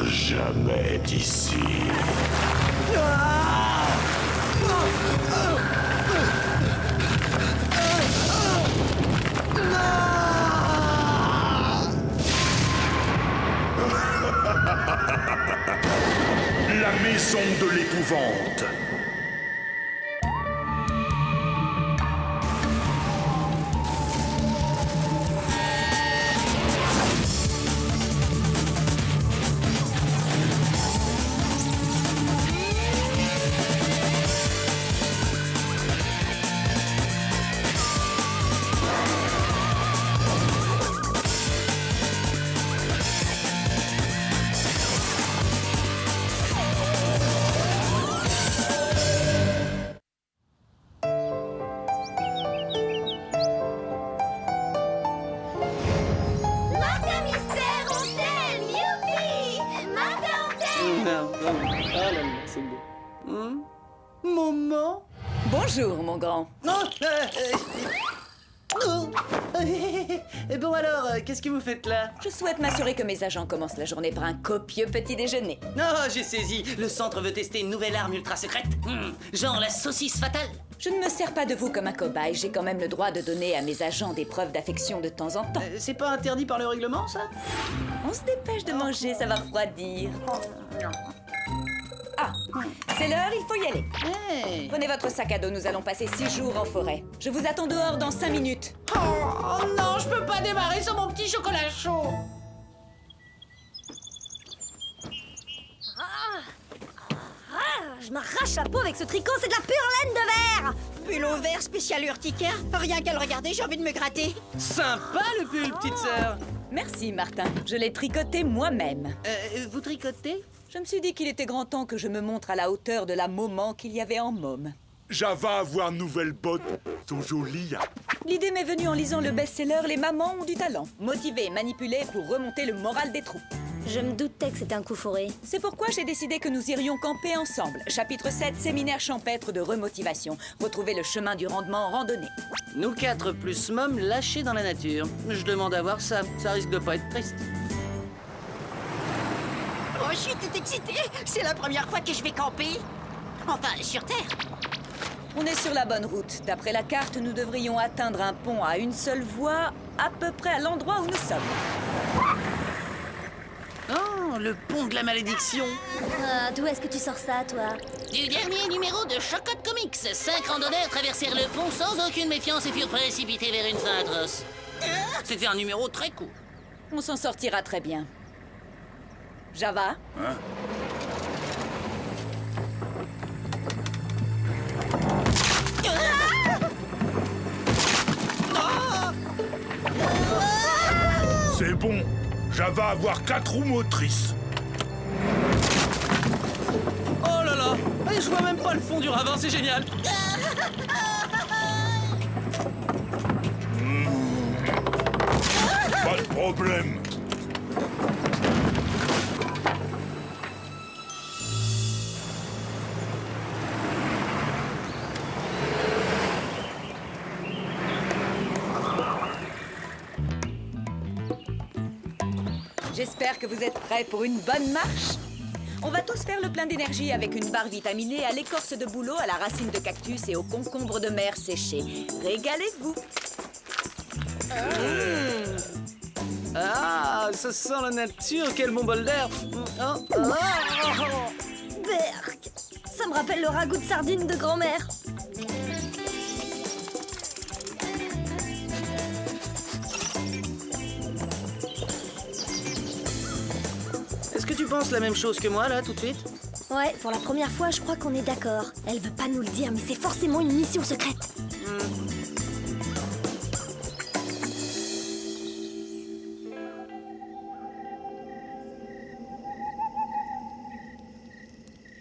jamais d'ici. La maison de l'épouvante. Martin Mystère, on t'aime, youpi! Martin, on t'aime! Ah là là, c'est beau. Maman. Bonjour, mon grand. Et bon alors, qu'est-ce que vous faites là? Je souhaite m'assurer que mes agents commencent la journée par un copieux petit déjeuner. Non, j'ai saisi. Le centre veut tester une nouvelle arme ultra secrète. Genre la saucisse fatale. Je ne me sers pas de vous comme un cobaye. J'ai quand même le droit de donner à mes agents des preuves d'affection de temps en temps. C'est pas interdit par le règlement, ça? On se dépêche de manger, ça va refroidir. Ah, c'est l'heure, il faut y aller. Hey. Prenez votre sac à dos, nous allons passer 6 jours en forêt. Je vous attends dehors dans 5 minutes. Oh non, je peux pas démarrer sans mon petit chocolat chaud. Je m'arrache la peau avec ce tricot, c'est de la pure laine de verre! Pull au vert spécial urticaire, rien qu'à le regarder, j'ai envie de me gratter. Sympa le pull, petite sœur. Merci, Martin. Je l'ai tricoté moi-même. Vous tricotez? Je me suis dit qu'il était grand temps que je me montre à la hauteur de la maman qu'il y avait en môme. Java avoir nouvelle botte, tout joli. L'idée m'est venue en lisant le best-seller Les mamans ont du talent. Motiver et manipuler pour remonter le moral des troupes. Je me doutais que c'était un coup fourré. C'est pourquoi j'ai décidé que nous irions camper ensemble. Chapitre 7, séminaire champêtre de remotivation. Retrouver le chemin du rendement en randonnée. Nous 4 plus Mom lâchés dans la nature. Je demande à voir ça. Ça risque de pas être triste. Oh, je suis toute excitée. C'est la première fois que je vais camper. Enfin, sur Terre. On est sur la bonne route. D'après la carte, nous devrions atteindre un pont à une seule voie, à peu près à l'endroit où nous sommes. Oh, le pont de la malédiction. Ah, d'où est-ce que tu sors ça, toi? Du dernier numéro de Chocotte Comics, 5 randonneurs traversèrent le pont sans aucune méfiance et furent précipités vers une fin atroce. C'était un numéro très court. On s'en sortira très bien. Java? C'est bon, Java avoir 4 roues motrices. Oh là là. Je vois même pas le fond du ravin, c'est génial. Pas de problème. J'espère que vous êtes prêts pour une bonne marche. On va tous faire le plein d'énergie avec une barre vitaminée à l'écorce de bouleau, à la racine de cactus et au concombre de mer séché. Régalez-vous. Ah, ça sent la nature, quel bon bol d'air. Berk! Ça me rappelle le ragoût de sardines de grand-mère. Est-ce que tu penses la même chose que moi, là, tout de suite? Ouais, pour la première fois, je crois qu'on est d'accord. Elle veut pas nous le dire, mais c'est forcément une mission secrète.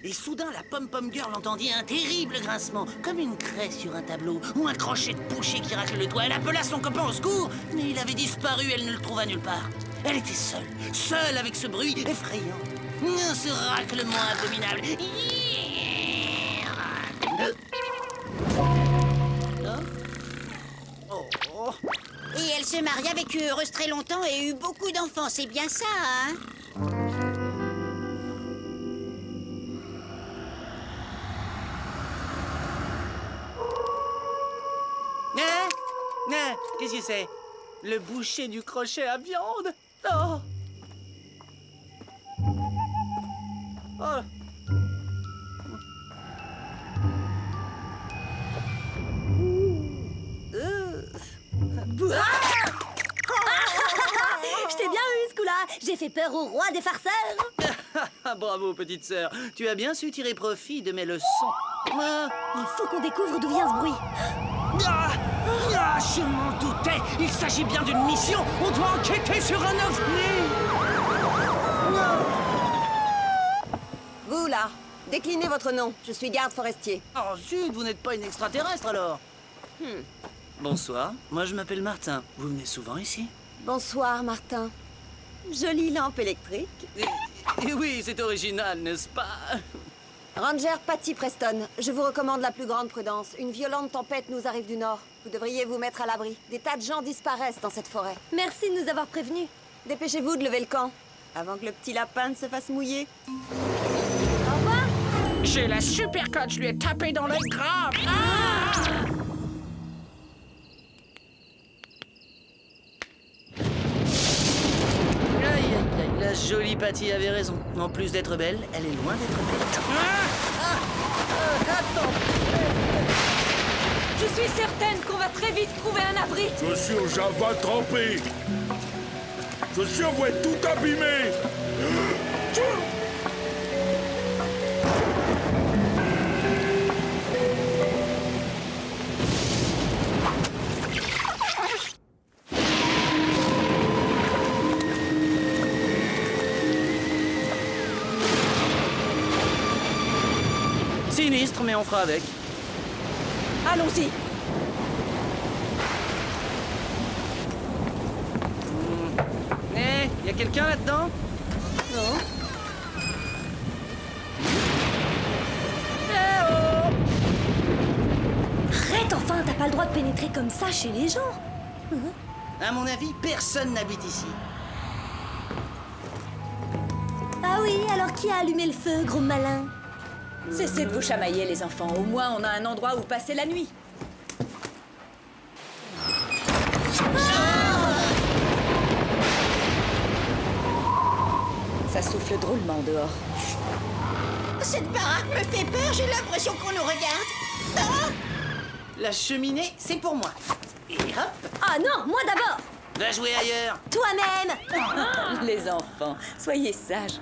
Et soudain, la pom-pom girl entendit un terrible grincement, comme une craie sur un tableau, ou un crochet de boucher qui racle le toit. Elle appela son copain au secours, mais il avait disparu, elle ne le trouva nulle part. Elle était seule, seule avec ce bruit effrayant. Ce raclement abominable. Et elle se maria, vécut heureuse très longtemps et eut beaucoup d'enfants, c'est bien ça, hein? Qu'est-ce que c'est? Le boucher du crochet à viande? Oh! Oh! Je t'ai bien eu, ce coup-là. J'ai fait peur au roi des farceurs. Bravo, petite sœur. Tu as bien su tirer profit de mes leçons. Ah. Il faut qu'on découvre d'où vient ce bruit. Je m'en doutais. Il s'agit bien d'une mission. On doit enquêter sur un ovni. Vous, là, déclinez votre nom. Je suis garde forestier. Oh zut, vous n'êtes pas une extraterrestre alors? Bonsoir, moi je m'appelle Martin. Vous venez souvent ici? Bonsoir, Martin. Jolie lampe électrique. Et oui, c'est original, n'est-ce pas? Ranger Patty Preston, je vous recommande la plus grande prudence. Une violente tempête nous arrive du nord. Vous devriez vous mettre à l'abri. Des tas de gens disparaissent dans cette forêt. Merci de nous avoir prévenus. Dépêchez-vous de lever le camp, avant que le petit lapin ne se fasse mouiller. Au revoir. J'ai la super cote, je lui ai tapé dans l'œil grave. Ah! Aïe, aïe, aïe, la jolie Patty avait raison. En plus d'être belle, elle est loin d'être bête. Attends! Je suis certaine qu'on va très vite trouver un abri. Je suis au Java trempé. Je suis en voie tout abîmé. Sinistre, mais on fera avec. Allons-y. Eh, y a quelqu'un là-dedans? Non. Arrête enfin, t'as pas le droit de pénétrer comme ça chez les gens. À mon avis, personne n'habite ici. Ah oui, alors qui a allumé le feu, gros malin? Cessez de vous chamailler, les enfants. Au moins, on a un endroit où passer la nuit. Ça souffle drôlement dehors. Cette baraque me fait peur, j'ai l'impression qu'on nous regarde. La cheminée, c'est pour moi. Et hop, Ah non, moi d'abord. va jouer ailleurs. Toi-même. Les enfants, soyez sages.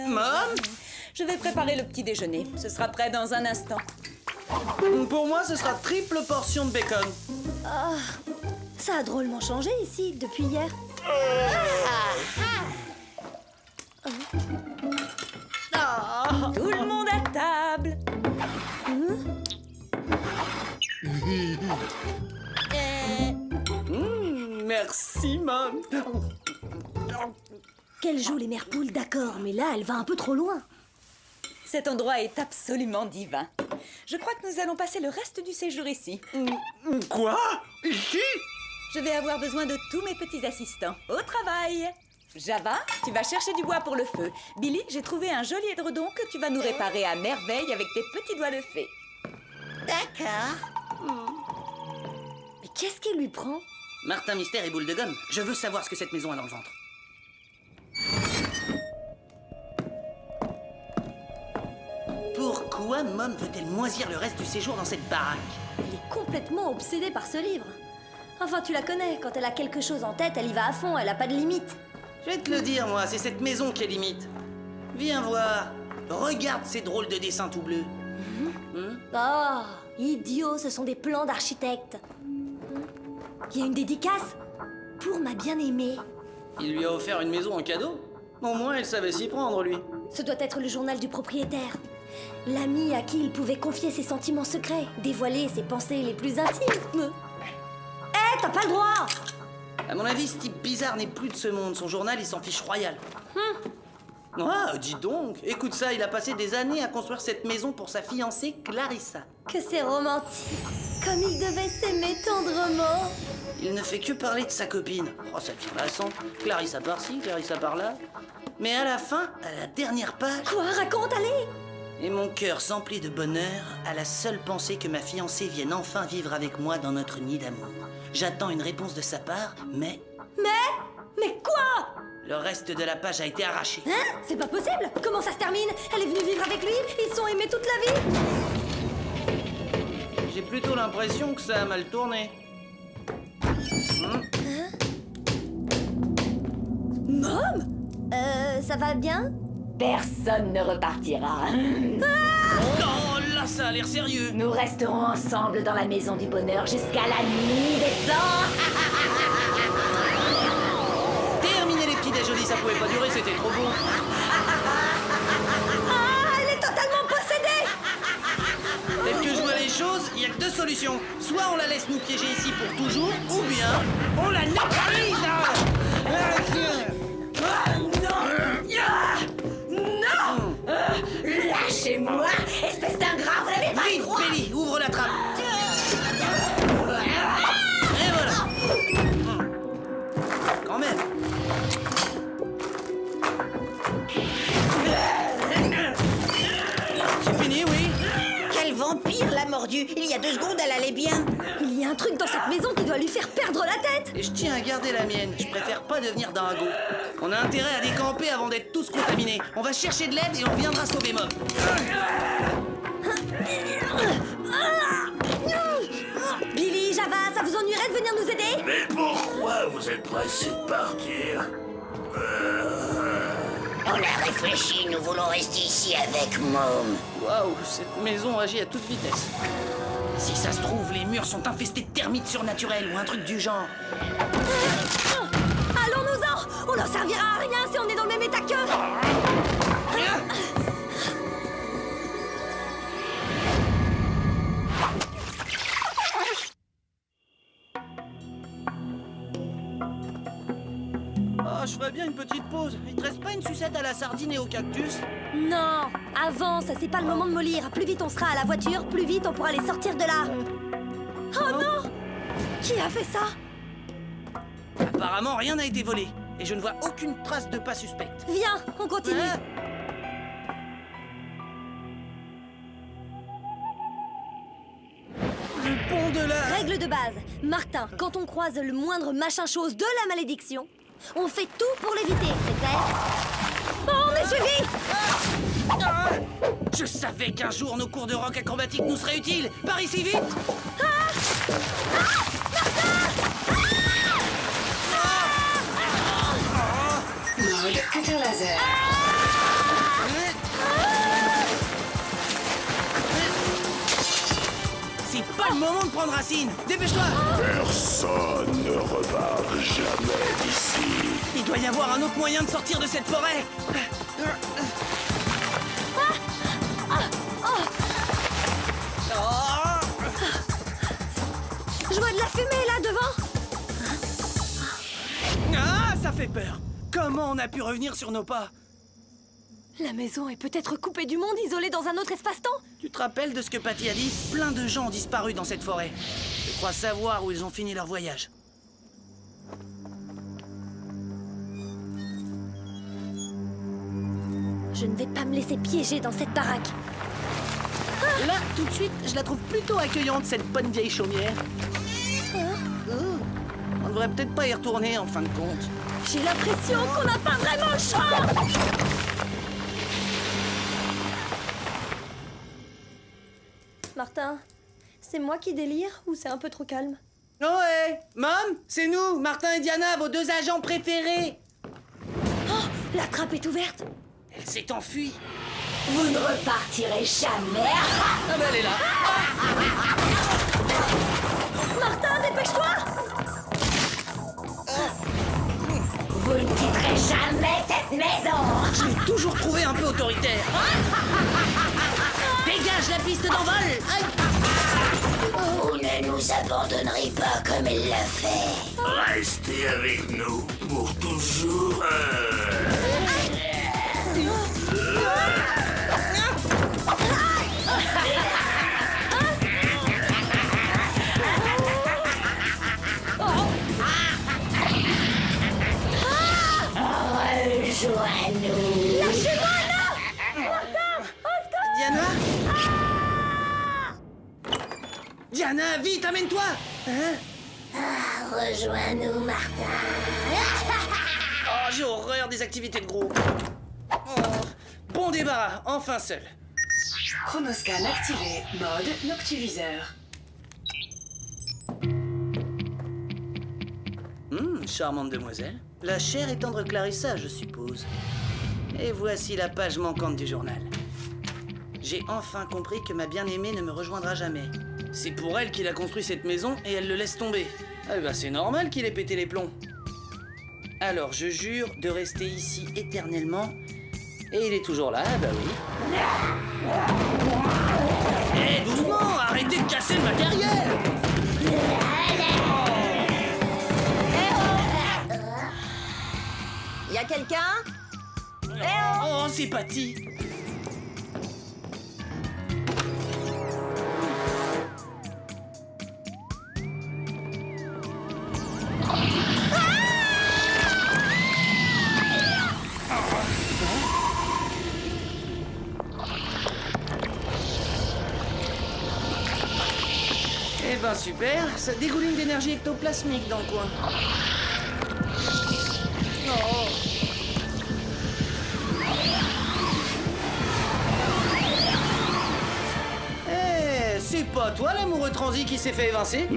Mom? Je vais préparer le petit déjeuner. Ce sera prêt dans un instant. Pour moi, ce sera triple portion de bacon. Ça a drôlement changé ici depuis hier. Tout le monde à table. Merci, Mom. Qu'elle joue les mères poules, d'accord, mais là, elle va un peu trop loin. Cet endroit est absolument divin. Je crois que nous allons passer le reste du séjour ici. Quoi? Ici? Je vais avoir besoin de tous mes petits assistants. Au travail! Java, tu vas chercher du bois pour le feu. Billy, j'ai trouvé un joli édredon que tu vas nous réparer à merveille avec tes petits doigts de fée. D'accord. Mais qu'est-ce qui lui prend? Martin Mystère et Boule de Gomme, je veux savoir ce que cette maison a dans le ventre. Pourquoi Mom veut-elle moisir le reste du séjour dans cette baraque? Elle est complètement obsédée par ce livre. Enfin, tu la connais, quand elle a quelque chose en tête, elle y va à fond, elle a pas de limite. Je vais te le dire, moi, c'est cette maison qui est limite. Viens voir. Regarde ces drôles de dessins tout bleus. Oh, idiot, ce sont des plans d'architecte. Il y a une dédicace pour ma bien-aimée. Il lui a offert une maison en cadeau. Au moins, elle savait s'y prendre, lui. Ce doit être le journal du propriétaire. L'ami à qui il pouvait confier ses sentiments secrets, dévoiler ses pensées les plus intimes. T'as pas le droit! À mon avis, ce type bizarre n'est plus de ce monde. Son journal, il s'en fiche royal. Ah, dis donc. Écoute ça, il a passé des années à construire cette maison pour sa fiancée, Clarissa. Que c'est romantique. Comme ils devaient s'aimer tendrement. Il ne fait que parler de sa copine. Oh, ça devient lassant. Clarissa par-ci, Clarissa par-là. Mais à la fin, à la dernière page... Quoi? Raconte, allez! Et mon cœur s'emplit de bonheur à la seule pensée que ma fiancée vienne enfin vivre avec moi dans notre nid d'amour. J'attends une réponse de sa part, mais... Mais quoi? Le reste de la page a été arraché. Hein? C'est pas possible! Comment ça se termine? Elle est venue vivre avec lui? Ils se sont aimés toute la vie? J'ai plutôt l'impression que ça a mal tourné. Mom? Ça va bien? Personne ne repartira. Oh, là, ça a l'air sérieux. Nous resterons ensemble dans la maison du bonheur jusqu'à la nuit des temps. Terminer les petits déjeuners, ça pouvait pas durer, c'était trop beau. Ah, elle est totalement possédée! Tel que je vois les choses, il y a que deux solutions. Soit on la laisse nous piéger ici pour toujours, ou bien on la neutralise. Lâchez-moi, espèce d'ingrat, vous n'avez pas le Vite, droit. Belly, ouvre la trappe. Et voilà. Quand même. C'est fini, oui. Quel vampire l'a mordu! Il y a 2 secondes, elle allait bien! Il y a un truc dans cette maison qui doit lui faire perdre la tête! Et je tiens à garder la mienne. Je préfère pas devenir dingo. On a intérêt à décamper avant d'être tous contaminés. On va chercher de l'aide et on viendra sauver Mob. Billy, Java, ça vous ennuierait de venir nous aider? Mais pourquoi vous êtes pressés de partir? On a réfléchi, nous voulons rester ici avec Mom. Waouh, cette maison agit à toute vitesse. Si ça se trouve, les murs sont infestés de termites surnaturels ou un truc du genre. Allons-nous-en! On leur servira à rien si on est dans le même état qu'eux! Oh, je ferais bien une petite pause. Il te reste pas une sucette à la sardine et au cactus? Non! Avance, c'est pas le moment de mollir. Plus vite on sera à la voiture, plus vite on pourra les sortir de là. Oh non! Qui a fait ça? Apparemment, rien n'a été volé. Et je ne vois aucune trace de pas suspect. Viens, on continue. Hein? Le pont de la... Règle de base. Martin, quand on croise le moindre machin-chose de la malédiction, on fait tout pour l'éviter, c'est clair? Oh, on est suivis! Je savais qu'un jour nos cours de rock acrobatique nous seraient utiles. Par ici, vite! C'est pas le moment de prendre racine. Dépêche-toi! Personne ne repart jamais d'ici. Il doit y avoir un autre moyen de sortir de cette forêt. Je vois de la fumée là devant! Ah, ça fait peur. Comment on a pu revenir sur nos pas? La maison est peut-être coupée du monde, isolée dans un autre espace-temps? Tu te rappelles de ce que Patty a dit? Plein de gens ont disparu dans cette forêt. Je crois savoir où ils ont fini leur voyage. Je ne vais pas me laisser piéger dans cette baraque. Là, tout de suite, je la trouve plutôt accueillante, cette bonne vieille chaumière. On devrait peut-être pas y retourner, en fin de compte. J'ai l'impression qu'on n'a pas vraiment le choix! Martin, c'est moi qui délire ou c'est un peu trop calme? Ouais, Mom, c'est nous, Martin et Diana, vos 2 agents préférés. Oh, la trappe est ouverte! Elle s'est enfuie. Vous ne repartirez jamais. Ah bah elle est là. Martin, dépêche-toi! Vous ne quitterez jamais cette maison. Je l'ai toujours trouvé un peu autoritaire. Dégage la piste d'envol. Aïe. Vous ne nous abandonnerez pas comme elle l'a fait. Restez avec nous pour toujours. Diana, vite, amène-toi. Hein? Rejoins-nous, Martin. Oh, j'ai horreur des activités de groupe. Oh, bon débarras, enfin seul. Chronoscan activé, mode noctiviseur. Charmante demoiselle. La chère et tendre Clarissa, je suppose. Et voici la page manquante du journal. J'ai enfin compris que ma bien-aimée ne me rejoindra jamais. C'est pour elle qu'il a construit cette maison et elle le laisse tomber. Eh ben c'est normal qu'il ait pété les plombs. Alors je jure de rester ici éternellement. Et il est toujours là, bah oui. Eh, doucement, arrêtez de casser le matériel. Y a quelqu'un? Oh, c'est Patty. Eh ben super, ça dégouline d'énergie ectoplasmique dans le coin. Oh. Eh, c'est pas toi l'amoureux transi qui s'est fait évincer?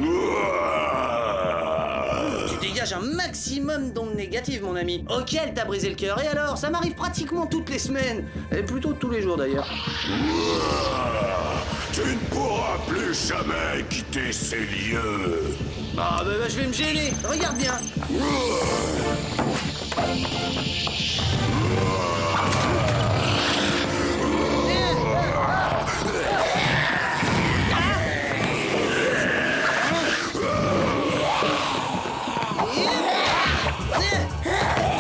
Tu dégages un maximum d'ondes négatives, mon ami. Ok, elle t'a brisé le cœur, et alors? Ça m'arrive pratiquement toutes les semaines. Et plutôt tous les jours d'ailleurs. Tu ne pourras plus jamais quitter ces lieux. Ah bah, je vais me gêner, regarde bien.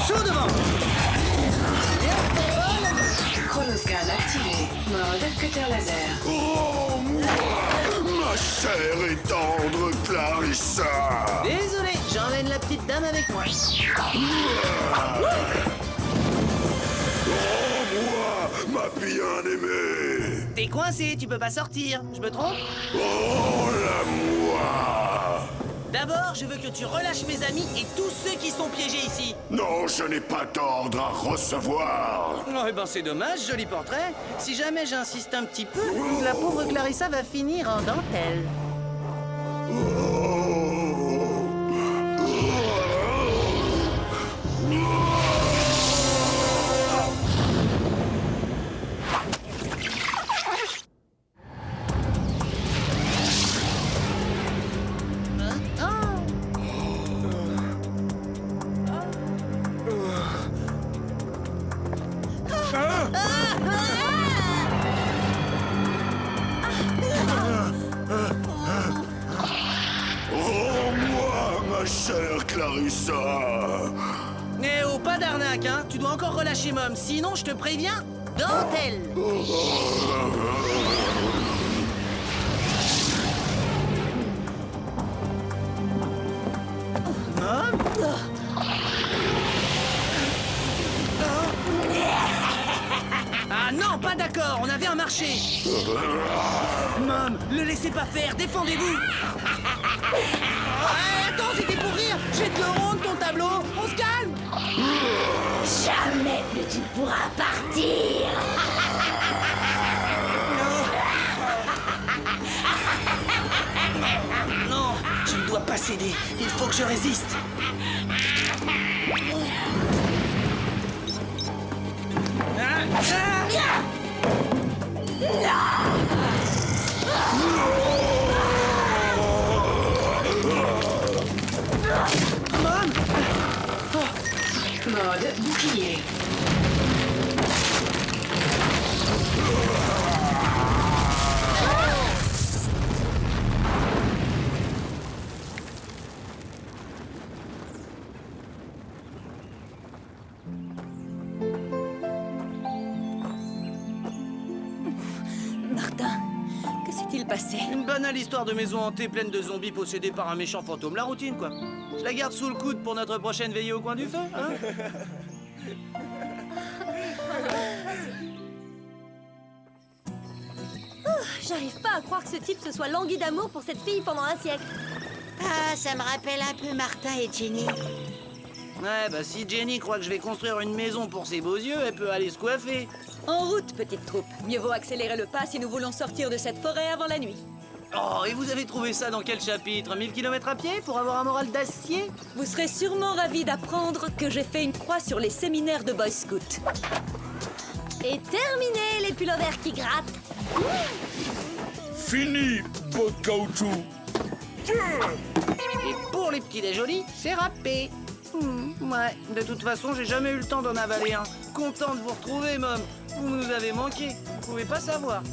Chaud devant. Chronoscan activé, mode cutter laser. Oh, moi, ma chère et tendre Clarissa. Désolé, j'emmène la petite dame avec moi. Oh, moi, ma bien-aimée. T'es coincé, tu peux pas sortir. Je me trompe? Oh, la moi. D'abord, je veux que tu relâches mes amis et tous ceux qui sont piégés ici. Non, je n'ai pas d'ordre à recevoir. Oh, eh ben c'est dommage, joli portrait. Si jamais j'insiste un petit peu, la pauvre Clarissa va finir en dentelle. Rends-moi, ma chère Clarissa. Eh oh, pas d'arnaque, hein. Tu dois encore relâcher Mom, sinon je te préviens, dentelle. Mom? Ah non, pas d'accord, on avait un marché. Mom, le laissez pas faire, défendez-vous. Attends, c'était pour rire. Jette le rond de ton tableau, on se calme. Jamais plus tu ne pourras partir. Non, je ne dois pas céder, il faut que je résiste. Mode bouclier. Martin, que s'est-il passé? Une banale histoire de maison hantée pleine de zombies possédés par un méchant fantôme. La routine, quoi. Je la garde sous le coude pour notre prochaine veillée au coin du feu, hein? J'arrive pas à croire que ce type se soit langui d'amour pour cette fille pendant un siècle. Ah, ça me rappelle un peu Martha et Jenny. Ouais, bah si Jenny croit que je vais construire une maison pour ses beaux yeux, elle peut aller se coiffer. En route, petite troupe. Mieux vaut accélérer le pas si nous voulons sortir de cette forêt avant la nuit. Oh, et vous avez trouvé ça dans quel chapitre? 1000 km à pied pour avoir un moral d'acier? Vous serez sûrement ravis d'apprendre que j'ai fait une croix sur les séminaires de Boy Scout. Et terminé les pullovers qui grattent. Fini, pot de caoutchouc. Et pour les petits déjolis, c'est râpé. Ouais, de toute façon, j'ai jamais eu le temps d'en avaler un. Content de vous retrouver, Mom. Vous nous avez manqué. Vous pouvez pas savoir.